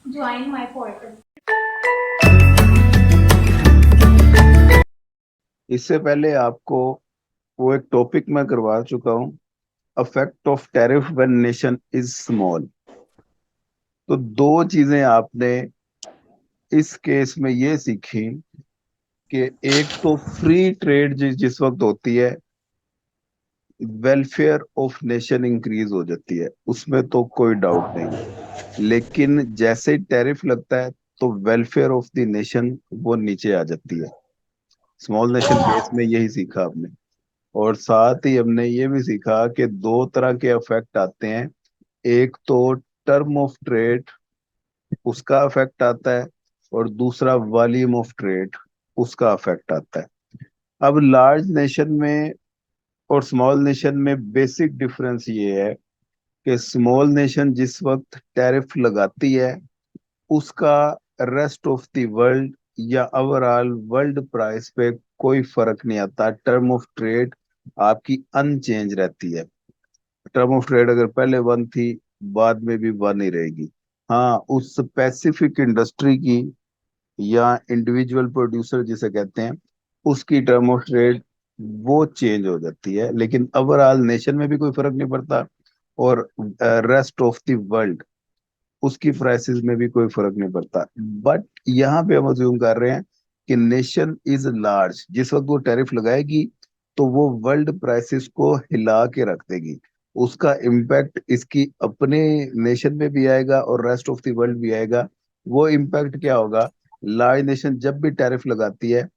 join my portal. इससे पहले आपको वो एक टॉपिक मैं करवा चुका हूँ, affect of tariff when nation is small. तो दो चीजें आपने इस केस में ये सीखी कि एक तो फ्री ट्रेड जिस वक्त होती है, वेलफेयर ऑफ नेशन इंक्रीज हो जाती है, उसमें तो कोई डाउट नहीं। लेकिन जैसे ही टैरिफ लगता है तो वेलफेयर ऑफ द नेशन वो नीचे आ जाती है। स्मॉल नेशन केस में यही सीखा आपने। और साथ ही हमने ये भी सीखा कि दो तरह के इफेक्ट आते हैं। एक तो टर्म ऑफ ट्रेड, उसका इफेक्ट आता है, और दूसरा वॉल्यूम ऑफ ट्रेड, उसका इफेक्ट आता है। अब लार्ज नेशन में और स्मॉल नेशन में बेसिक डिफरेंस ये है कि स्मॉल नेशन जिस वक्त टैरिफ लगाती है, उसका रेस्ट ऑफ द वर्ल्ड या ओवरऑल वर्ल्ड प्राइस पे कोई फर्क नहीं आता। टर्म ऑफ ट्रेड आपकी अनचेंज रहती है। टर्म ऑफ ट्रेड अगर पहले वन थी, बाद में भी वन ही रहेगी। हाँ, उस स्पेसिफिक इंडस्ट्री की या इंडिविजुअल प्रोड्यूसर जिसे कहते हैं, उसकी टर्म ऑफ ट्रेड वो चेंज हो जाती है, लेकिन ओवरऑल नेशन में भी कोई फर्क नहीं पड़ता। और रेस्ट ऑफ द वर्ल्ड, उसकी प्राइसेस में भी कोई फर्क नहीं पड़ता। बट यहाँ पे हम अज्यूम कर रहे हैं कि नेशन इज लार्ज, जिस वक्त वो टैरिफ लगाएगी तो वो वर्ल्ड प्राइसेस को हिला के रख देगी। उसका इम्पैक्ट इसकी अपने नेशन में भी आएगा और रेस्ट ऑफ द वर्ल्ड भी आएगा। वो इम्पैक्ट क्या होगा? लार्ज नेशन जब भी टैरिफ लगाती है,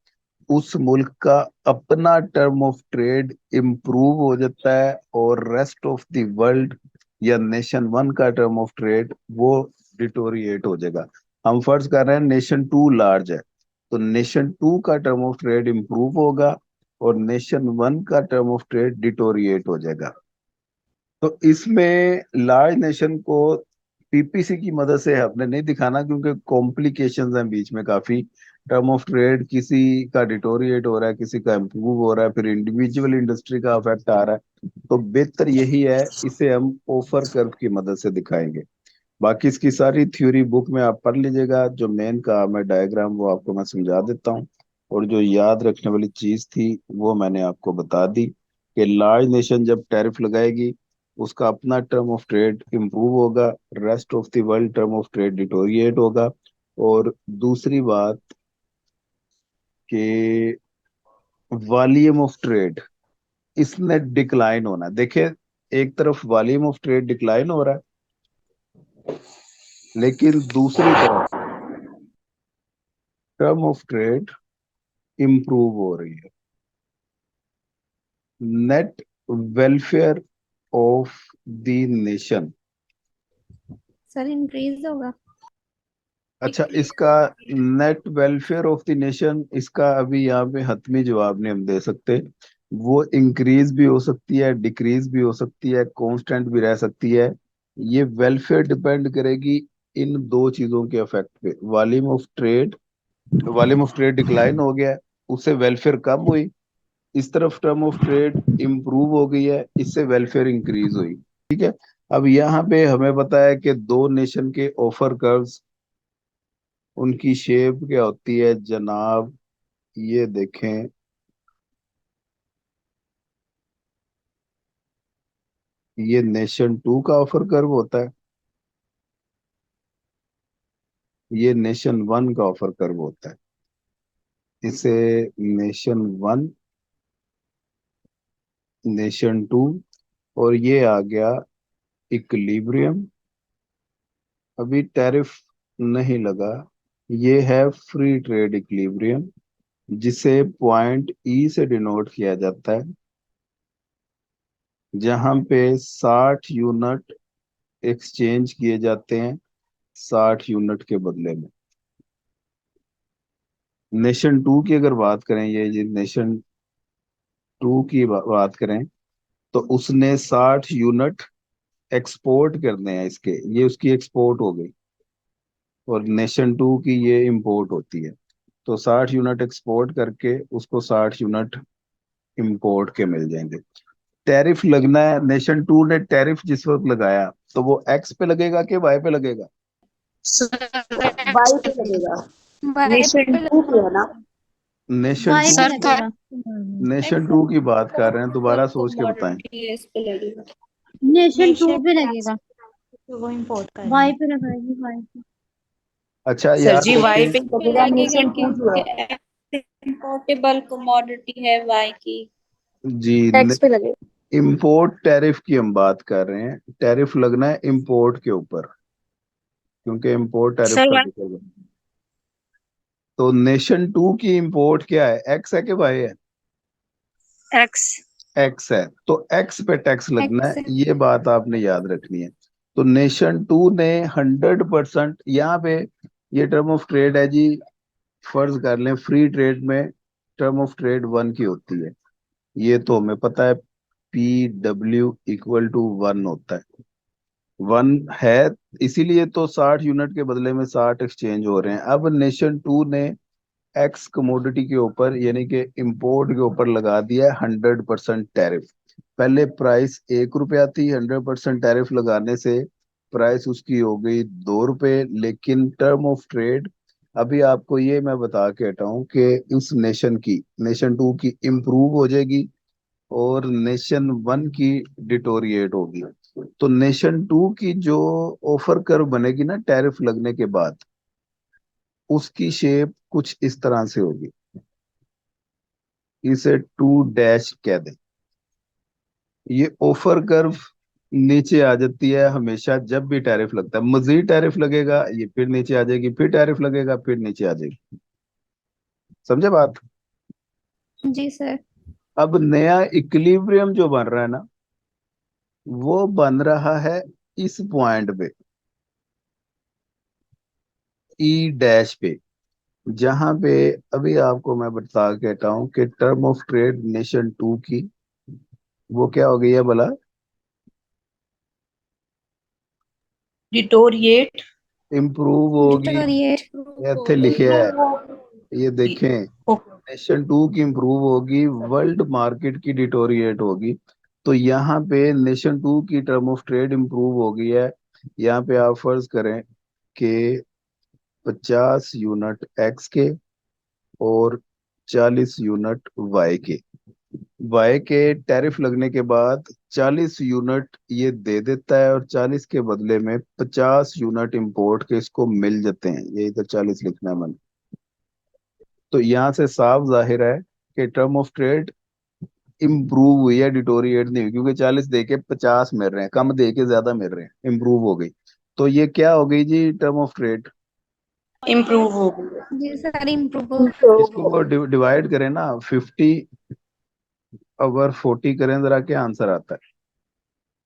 उस मुल्क का अपना टर्म ऑफ ट्रेड इम्प्रूव हो जाता है, और रेस्ट ऑफ द वर्ल्ड या नेशन वन का टर्म ऑफ ट्रेड वो डिटोरिएट हो जाएगा। हम फर्ज कर रहे हैं नेशन टू लार्ज है, तो नेशन टू का टर्म ऑफ ट्रेड इम्प्रूव होगा और नेशन वन का टर्म ऑफ ट्रेड डिटोरिएट हो जाएगा। तो इसमें लार्ज नेशन को पीपीसी की मदद से हमने नहीं दिखाना, क्योंकि कॉम्प्लिकेशंस हैं बीच में काफी। टर्म ऑफ ट्रेड किसी का डिटोरिएट हो रहा है, किसी का इम्प्रूव हो रहा है, फिर इंडिविजुअल इंडस्ट्री का अफेक्ट आ रहा है। तो बेहतर यही है, इसे हम ऑफर कर्व की मदद से दिखाएंगे। बाकी इसकी सारी थ्योरी बुक में आप पढ़ लीजिएगा। जो मेन काम है डायग्राम, वो आपको मैं समझा देता हूँ। और जो याद रखने वाली चीज थी वो मैंने आपको बता दी कि लार्ज नेशन जब टैरिफ लगाएगी, उसका अपना टर्म ऑफ ट्रेड इंप्रूव होगा, rest of the world term of trade deteriorate होगा। और दूसरी बात कि वॉल्यूम ऑफ ट्रेड, इसने डिक्लाइन होना है। देखिए, एक तरफ वॉल्यूम ऑफ ट्रेड डिक्लाइन हो रहा है, लेकिन दूसरी तरफ टर्म ऑफ ट्रेड इंप्रूव हो रही है। Net welfare of the nation. Sir increase होगा। अच्छा, इसका net welfare of the nation, इसका अभी यहाँ पे हतमी जवाब नहीं हम दे सकते। वो इंक्रीज भी हो सकती है, डिक्रीज भी हो सकती है, कांस्टेंट भी रह सकती है। ये वेलफेयर डिपेंड करेगी इन दो चीजों के इफेक्ट पे। वॉल्यूम ऑफ ट्रेड डिक्लाइन हो गया है, उससे वेलफेयर कम हुई। इस तरफ टर्म ऑफ ट्रेड इंप्रूव हो गई है, इससे वेलफेयर इंक्रीज हुई। ठीक है। अब यहाँ पे हमें पता है कि दो नेशन के ऑफर कर्व्स, उनकी शेप क्या होती है जनाब? ये देखें, ये नेशन टू का ऑफर कर्व होता है, ये नेशन वन का ऑफर कर्व होता है। इसे नेशन वन, नेशन टू, और ये आ गया इक्विलिब्रियम। अभी टैरिफ नहीं लगा, ये है फ्री ट्रेड इक्विलिब्रियम, जिसे पॉइंट ई से डिनोट किया जाता है, जहां पे 60 यूनिट एक्सचेंज किए जाते हैं 60 यूनिट के बदले में। नेशन टू की अगर बात करें, ये नेशन टू की बात करें, तो उसने 60 यूनिट एक्सपोर्ट करने हैं इसके, ये उसकी एक्सपोर्ट हो गई। और नेशन टू की ये इंपोर्ट होती है। तो 60 यूनिट एक्सपोर्ट करके उसको 60 यूनिट इंपोर्ट के मिल जाएंगे। टैरिफ लगना है, नेशन टू ने टैरिफ जिस वक्त लगाया तो वो एक्स पे लगेगा कि वाई पे लगेगा? सर वाई पे लगेगा। वाई नेशन पे टू पे है ना? नेशन वाई टू पे सर तो लगेगा। नेशन टू की बात कर रहे हैं, दोबारा सोच के बताएं। कमोडिटी इस पे लगेगा। नेशन टू नेशन पे लगेगा। वो इम्पोर्ट कर वाई पे लगाएगी, वाई पे। अच्छा सर याद जी वाई रखें, पे लगेगा लगेगा नेशन टू जो है। क्योंकि इम्पोर्टेबल कमोडिटी है वाई की। जी टैक्स पे लगेगा। इंपोर्ट टैरिफ की हम बात कर रहे हैं। टैरिफ लगना है इंपोर्ट के ऊपर, क्योंकि इंपोर्ट टैरिफ सर का जिक्र है। तो नेशन टू की इंपोर्ट क्या है, एक्स है कि वाई है? एक्स। एक्स है, तो एक्स पे टैक्स लगना है, एक्स है। ये बात आपने याद रखनी है। तो नेशन टू ने 100% यहाँ पे, ये टर्म ऑफ ट्रेड है जी, फर्ज कर लें फ्री ट्रेड में टर्म ऑफ ट्रेड 1 की होती है, ये तो हमें पता है। PW = 1 होता है, 1 है, इसीलिए तो 60 यूनिट के बदले में 60 एक्सचेंज हो रहे हैं। अब नेशन टू ने एक्स कमोडिटी के ऊपर यानी कि इंपोर्ट के ऊपर लगा दिया है 100% टैरिफ। पहले प्राइस 1 रुपया थी, 100% टैरिफ लगाने से प्राइस उसकी हो गई 2 रुपये, लेकिन टर्म ऑफ ट्रेड, अभी आपको ये मैं बता के हटा हूं कि उस नेशन टू की इम्प्रूव हो जाएगी और नेशन वन की डिटोरिएट होगी। तो नेशन टू की जो ऑफर कर्व बनेगी ना टैरिफ लगने के बाद, उसकी शेप कुछ इस तरह से होगी, इसे 2 डैश कह दें। ये ऑफर कर्व नीचे आ जाती है हमेशा जब भी टैरिफ लगता है, मजीद टैरिफ लगेगा ये फिर नीचे आ जाएगी, फिर टैरिफ लगेगा फिर नीचे आ जाएगी। समझे बात? जी सर। अब नया इक्विलिब्रियम जो बन रहा है ना, वो बन रहा है इस पॉइंट पे, ई डैश पे, जहां पे अभी आपको मैं बता के हटा हूं कि term of trade nation to की वो क्या हो गई है भला, डिटोरिएट। इम्प्रूव होगी। डिटोरिएट। ये इत्थे लिखे है, ये देखें, ओके। नेशन टू की इम्प्रूव होगी, वर्ल्ड मार्केट की डिटोरिएट होगी। तो यहाँ पे नेशन टू की टर्म ऑफ ट्रेड इम्प्रूव हो गई है। यहाँ पे आप फर्ज करें कि 50 यूनिट एक्स के और 40 यूनिट वाई के, वाई के टैरिफ लगने के बाद 40 यूनिट ये दे देता है और 40 के बदले में 50 यूनिट इंपोर्ट के इसको मिल जाते हैं, ये इधर 40 लिखना है मैंने। तो यहाँ से साफ जाहिर है कि टर्म ऑफ ट्रेड इम्प्रूव हुई है, डिटोरिएट नहीं हुई, क्योंकि 40 दे के 50 मिल रहे हैं, कम दे के ज्यादा मिल रहे हैं, इम्प्रूव हो गई। तो ये क्या हो गई जी, टर्म ऑफ ट्रेड। इम्प्रूव हो गई। जी सर, इम्प्रूव। इसको डिवाइड करें ना 50 ओवर 40 करें, जरा क्या आंसर आता है?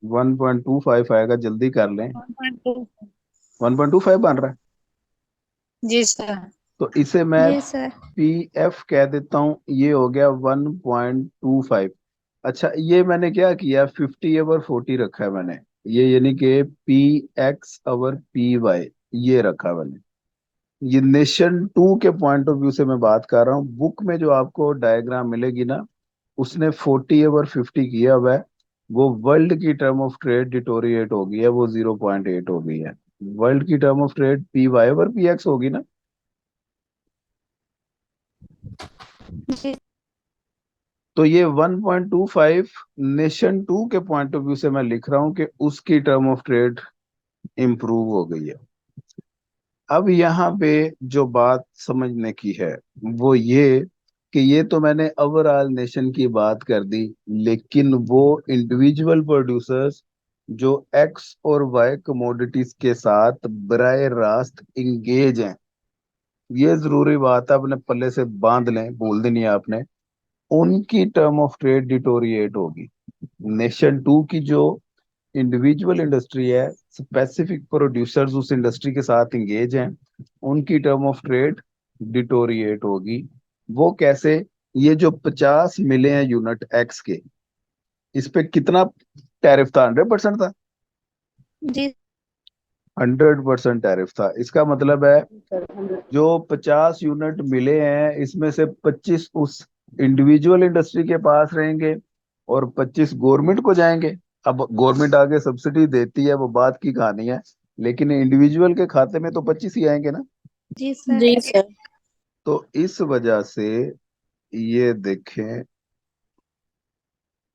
1.25 आएगा, जल्दी कर लें। 1.25 बन रहा है। जी सर। तो इसे मैं जी सर। PF कह देता हूँ, ये हो गया 1.25। अच्छा ये मैंने क्या किया, 50/40 रखा है मैंने, ये यानी कि PX/PY ये रखा मैंने। ये नेशन टू के पॉइंट ऑफ व्यू से मैं बात कर रहा हूँ। बुक में जो आपको डायग्राम मिलेगी ना, उसने 40/50 किया हुआ है। वो वर्ल्ड की टर्म ऑफ ट्रेड डिटोरिएट हो गई है, वो 0.8 हो गई है। वर्ल्ड की टर्म ऑफ ट्रेड PY/PX होगी ना। जी। तो ये 1.25 नेशन टू के पॉइंट ऑफ व्यू से मैं लिख रहा हूं कि उसकी टर्म ऑफ ट्रेड इंप्रूव हो गई है। अब यहाँ पे जो बात समझने की है वो ये कि ये तो मैंने ओवरऑल नेशन की बात कर दी, लेकिन वो इंडिविजुअल प्रोड्यूसर्स जो एक्स और वाई कमोडिटीज के साथ बराह रास्त इंगेज हैं, ये जरूरी बात है, अपने पल्ले से बांध लें, भूल देनी है आपने, उनकी टर्म ऑफ ट्रेड डिटोरिएट होगी। नेशन टू की जो इंडिविजुअल इंडस्ट्री है, स्पेसिफिक प्रोड्यूसर्स उस इंडस्ट्री के साथ इंगेज हैं, उनकी टर्म ऑफ ट्रेड डिटोरिएट होगी। वो कैसे? ये जो 50 मिले हैं यूनिट एक्स के, इस पे कितना टैरिफ था, 100% था। जी 100% टैरिफ था, इसका मतलब है जो 50 यूनिट मिले हैं इसमें से 25 उस इंडिविजुअल इंडस्ट्री के पास रहेंगे और 25 गवर्नमेंट को जाएंगे। अब गवर्नमेंट आगे सब्सिडी देती है, वो बात की कहानी है, लेकिन इंडिविजुअल के खाते में तो 25 ही आएंगे ना। जी सर। जी सर। तो इस वजह से ये देखें,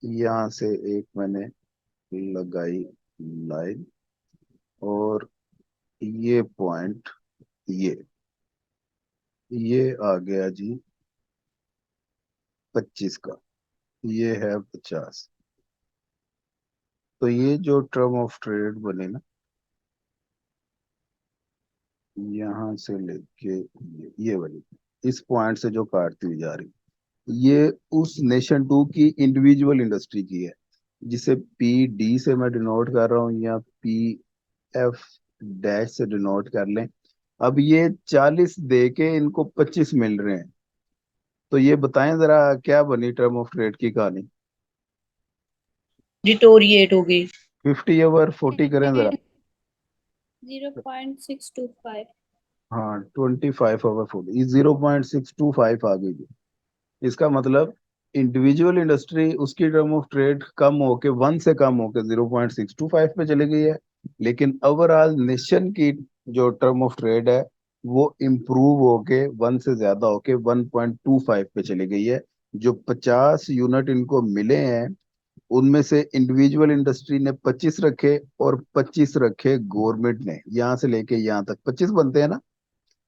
यहाँ से एक मैंने लगाई लाइन, और ये पॉइंट, ये आ गया जी 25 का, ये है 50। तो ये जो टर्म ऑफ ट्रेड बने ना, यहाँ से लेके ये वाली, इस पॉइंट से जो काटती हुई जा रही, ये उस नेशन टू की इंडिविजुअल इंडस्ट्री की है, जिसे पी डी से मैं डिनोट कर रहा हूँ, या पी एफ डैश से डिनोट कर लें। अब ये 40 दे के इनको 25 मिल रहे हैं, तो ये बताएं जरा क्या बनी टर्म ऑफ ट्रेड की कहानी। डिटोरिएट हो गई। 50 ओवर 40 करें जरा। 0.625। हाँ, 25 ओवर 40, 0.625 आ गई जी। इसका मतलब इंडिविजुअल इंडस्ट्री, उसकी टर्म ऑफ ट्रेड कम होके 1 से कम होके 0.625 पे चली गई है, लेकिन ओवरऑल नेशन की जो टर्म ऑफ ट्रेड है वो इम्प्रूव होके 1 से ज्यादा होके 1.25 पे चली गई है। जो 50 यूनिट इनको मिले हैं, उनमें से इंडिविजुअल इंडस्ट्री ने 25 रखे और 25 रखे गवर्नमेंट ने, यहाँ से लेके यहाँ तक 25 बनते हैं ना,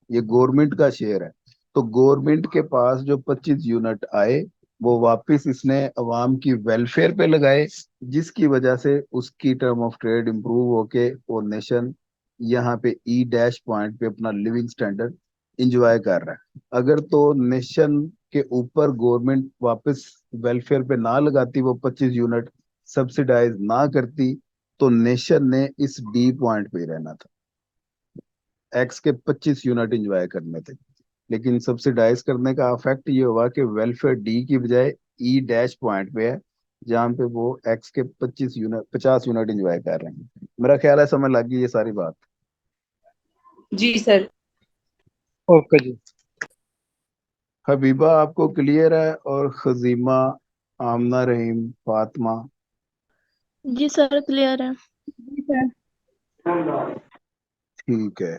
ये गवर्नमेंट का शेयर है। तो गवर्नमेंट के पास जो 25 यूनिट आए, वो वापस इसने अवाम की वेलफेयर पे लगाए, जिसकी वजह से उसकी टर्म ऑफ ट्रेड इंप्रूव होके वो नेशन यहाँ पे ई डैश पॉइंट पे अपना लिविंग स्टैंडर्ड इंजॉय कर रहा है। अगर तो नेशन के ऊपर गवर्नमेंट वापस वेलफेयर पे ना लगाती, वो 25 यूनिट सब्सिडाइज ना करती, तो नेशन ने इस डी पॉइंट पे ही रहना था, एक्स के 25 यूनिट एंजॉय करने थे। लेकिन सब्सिडाइज करने का इफेक्ट ये हुआ कि वेलफेयर डी की बजाय ई डैश पॉइंट पे है, जहाँ पे वो एक्स के 50 यूनिट एंजॉय कर रहे हैं। मेरा ख्याल है समझ लग गई ये सारी बात। जी सर। ओके जी। हबीबा आपको क्लियर है, और खजीमा, आमना, रहीम, फातिमा? जी सर क्लियर है। जी सर। ठीक है।